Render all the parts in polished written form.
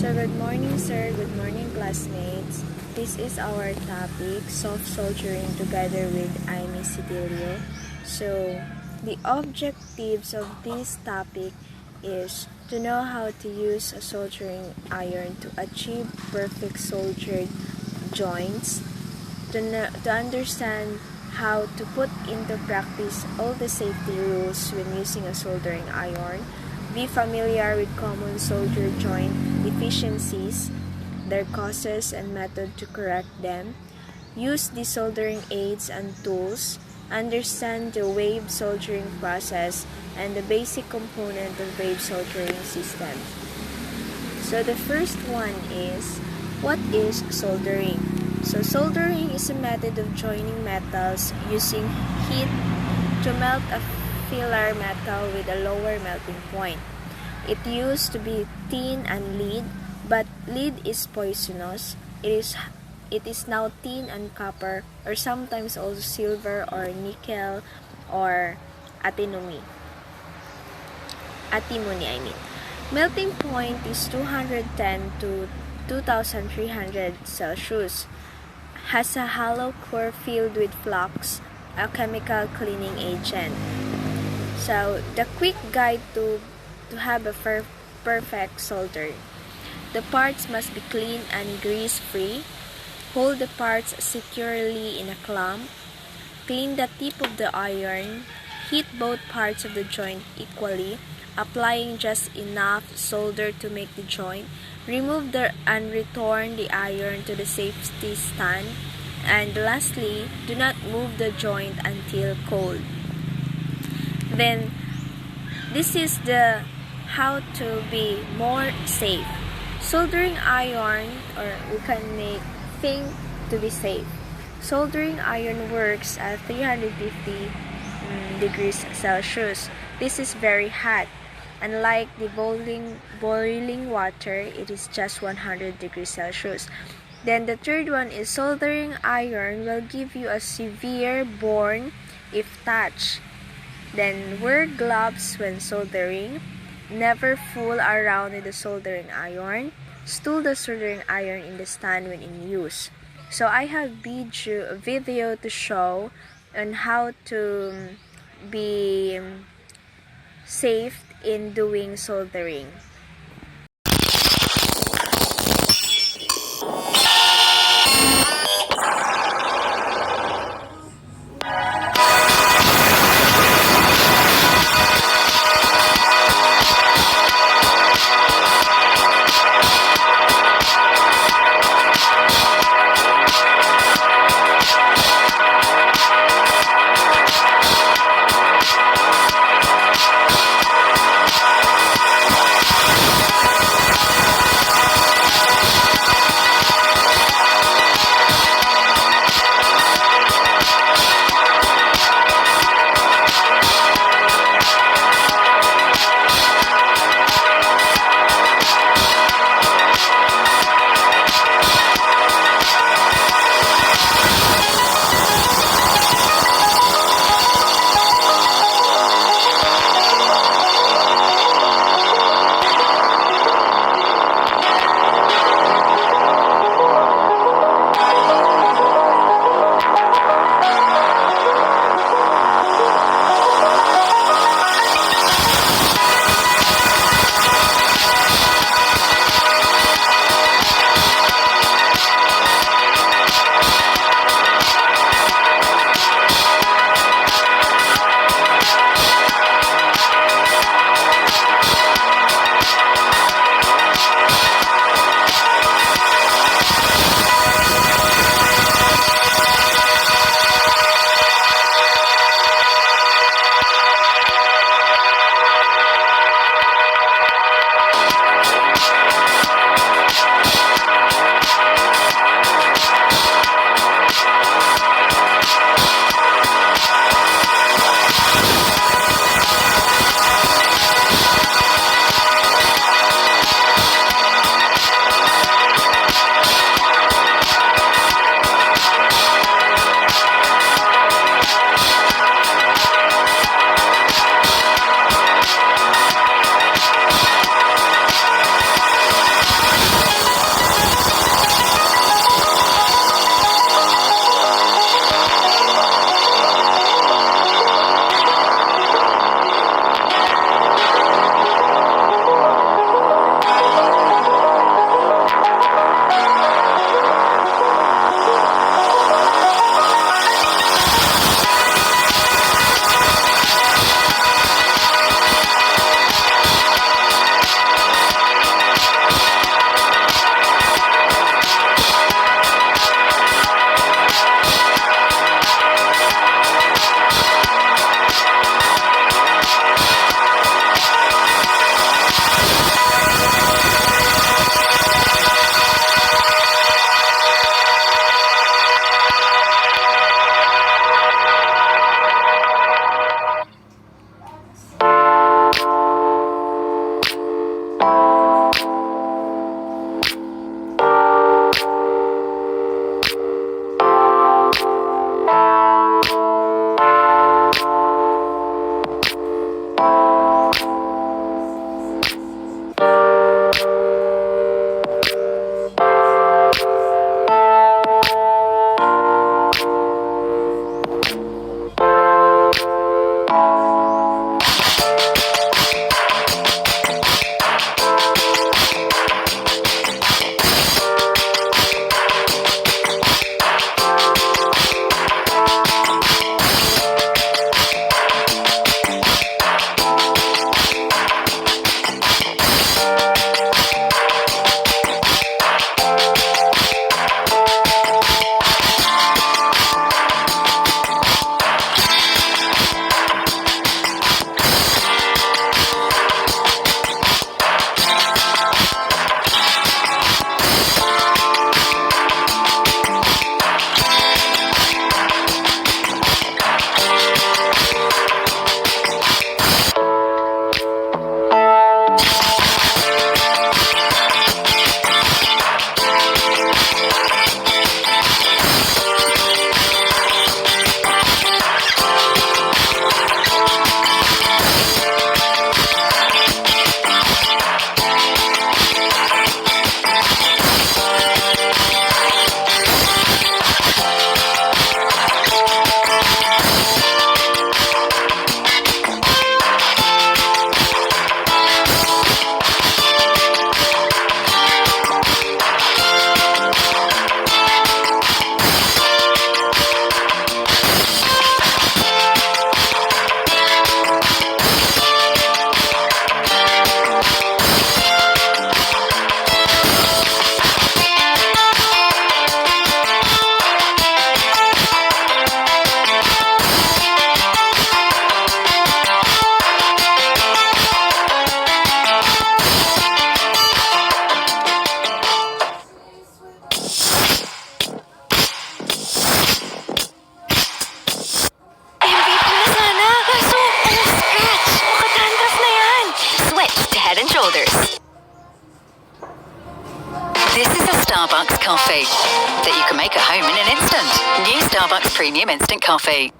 So good morning sir, good morning classmates. This is our topic, soft soldering together with Amy Sidilio. So the objectives of this topic is to know how to use a soldering iron to achieve perfect soldered joints, to understand how to put into practice all the safety rules when using a soldering iron, be familiar with common solder joint deficiencies, their causes and method to correct them, use the soldering aids and tools, understand the wave soldering process and the basic component of wave soldering system. So the first one is, what is soldering? So soldering is a method of joining metals using heat to melt a filler metal with a lower melting point. It used to be tin and lead, but lead is poisonous. It is now tin and copper, or sometimes also silver or nickel or antimony. Melting point is 210 to 2300 Celsius. Has a hollow core filled with flux, a chemical cleaning agent. So, the quick guide to have a perfect solder. The parts must be clean and grease-free. Hold the parts securely in a clamp. Clean the tip of the iron. Heat both parts of the joint equally, applying just enough solder to make the joint. Remove and return the iron to the safety stand. And lastly, do not move the joint until cold. Then, this is the how to be more safe. Soldering iron, or we can make think to be safe. Soldering iron works at 350 degrees Celsius. This is very hot. Unlike the boiling water, it is just 100 degrees Celsius. Then the third one is, soldering iron will give you a severe burn if touched. Then wear gloves when soldering. Never fool around with the soldering iron. Stool the soldering iron in the stand when in use. So I have video to show on how to be safe in doing soldering. This is a Starbucks coffee that you can make at home in an instant. New Starbucks Premium Instant Coffee.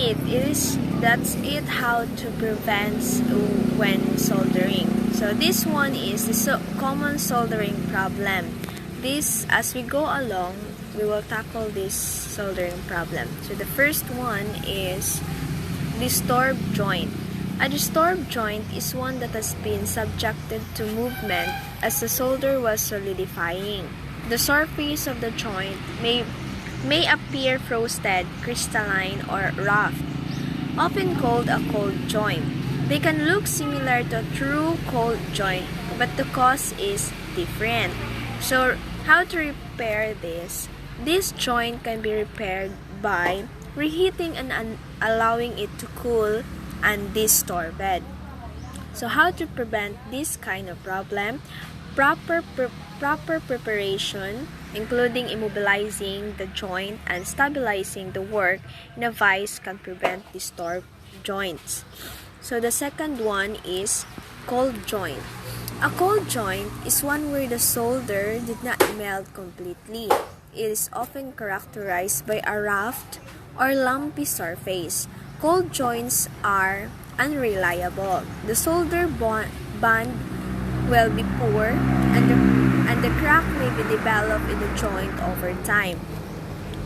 That's it how to prevent when soldering. So this one is the common soldering problem. This, as we go along, we will tackle this soldering problem. So the first one is disturbed joint. A disturbed joint is one that has been subjected to movement as the solder was solidifying. The surface of the joint may appear frosted, crystalline, or rough, often called a cold joint. They can look similar to a true cold joint, but the cause is different. So, how to repair this? This joint can be repaired by reheating and allowing it to cool and disturbed. So, how to prevent this kind of problem? Proper preparation, including immobilizing the joint and stabilizing the work in a vise, can prevent disturbed joints. So the second one is cold joint. A cold joint is one where the solder did not melt completely. It is often characterized by a rough or lumpy surface. Cold joints are unreliable. The solder bond will be poor, and the crack may be developed in the joint over time.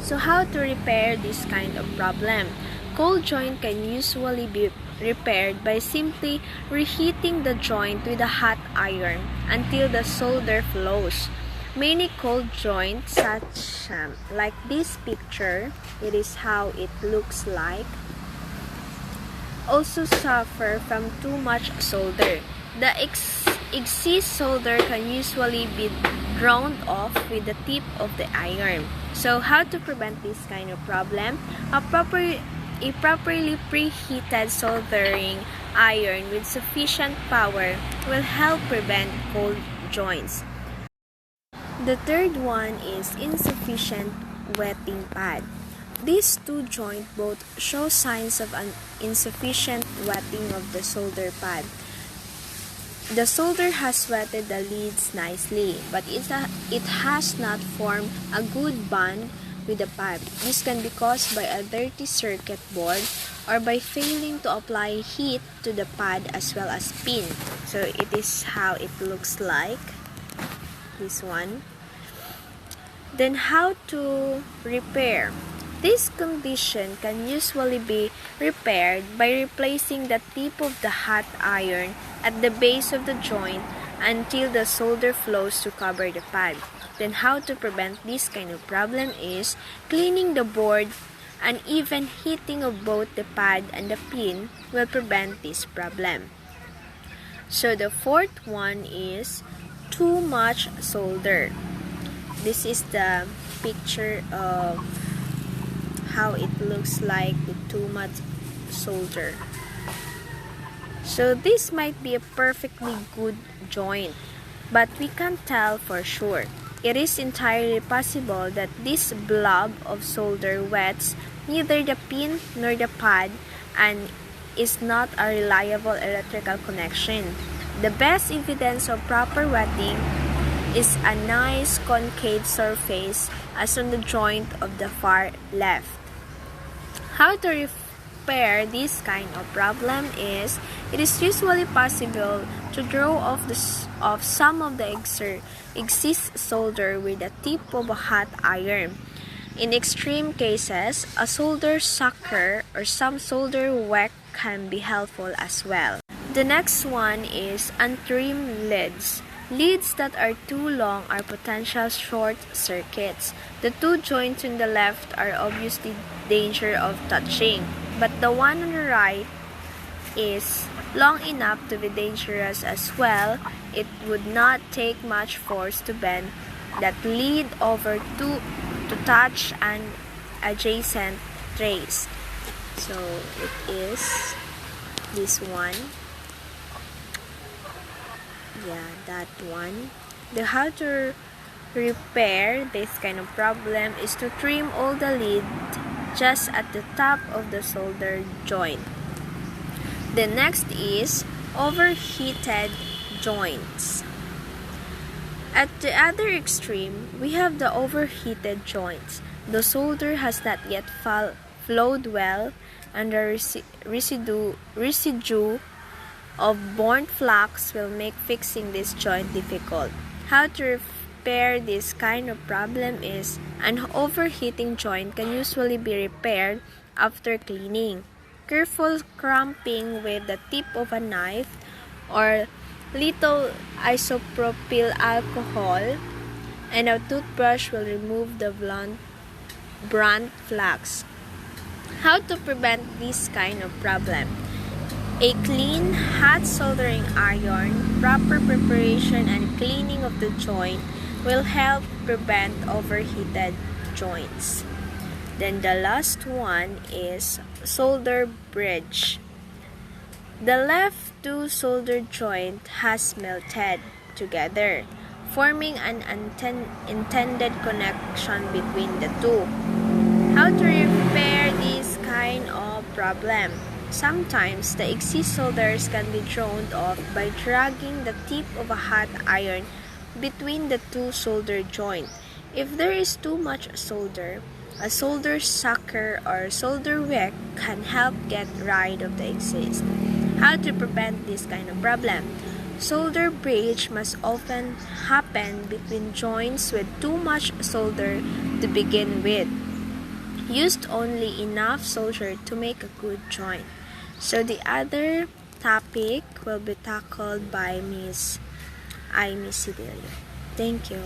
So how to repair this kind of problem? Cold joint can usually be repaired by simply reheating the joint with a hot iron until the solder flows. Many cold joints, such like this picture, it is how it looks like, also suffer from too much solder. The excess solder can usually be drawn off with the tip of the iron. So how to prevent this kind of problem? A properly preheated soldering iron with sufficient power will help prevent cold joints. The third one is insufficient wetting pad. These two joints both show signs of an insufficient wetting of the solder pad. The solder has wetted the leads nicely, but it has not formed a good bond with the pad. This can be caused by a dirty circuit board or by failing to apply heat to the pad as well as pin. So it is how it looks like, this one. Then how to repair? This condition can usually be repaired by replacing the tip of the hot iron at the base of the joint until the solder flows to cover the pad. Then how to prevent this kind of problem is cleaning the board, and even heating of both the pad and the pin will prevent this problem. So the fourth one is too much solder. This is the picture of how it looks like with too much solder. So this might be a perfectly good joint, but we can't tell for sure. It is entirely possible that this blob of solder wets neither the pin nor the pad and is not a reliable electrical connection. The best evidence of proper wetting is a nice concave surface as on the joint of the far left. How to repair this kind of problem is, it is usually possible to draw off some of the excess solder with the tip of a hot iron. In extreme cases, a solder sucker or some solder wick can be helpful as well. The next one is untrimmed leads. Leads that are too long are potential short circuits. The two joints on the left are obviously danger of touching, but the one on the right is long enough to be dangerous as well. It would not take much force to bend that lead over to touch an adjacent trace. So it is this one. Yeah, that one. The how to repair this kind of problem is to trim all the lead just at the top of the solder joint. The next is overheated joints. At the other extreme, we have the overheated joints. The solder has not yet flowed well, and the residue of burnt flux will make fixing this joint difficult. How to repair this kind of problem is an overheating joint can usually be repaired after cleaning. Careful cramping with the tip of a knife or little isopropyl alcohol and a toothbrush will remove the burnt flux. How to prevent this kind of problem? A clean, hot soldering iron, proper preparation and cleaning of the joint will help prevent overheated joints. Then the last one is solder bridge. The left two solder joint has melted together, forming an intended connection between the two. How to repair this kind of problem? Sometimes the excess solders can be drawn off by dragging the tip of a hot iron between the two solder joints. If there is too much solder, a solder sucker or solder wick can help get rid of the excess. How to prevent this kind of problem? Solder bridge must often happen between joints with too much solder to begin with. Used only enough solder to make a good joint. So the other topic will be tackled by Miss Sidelia. Thank you.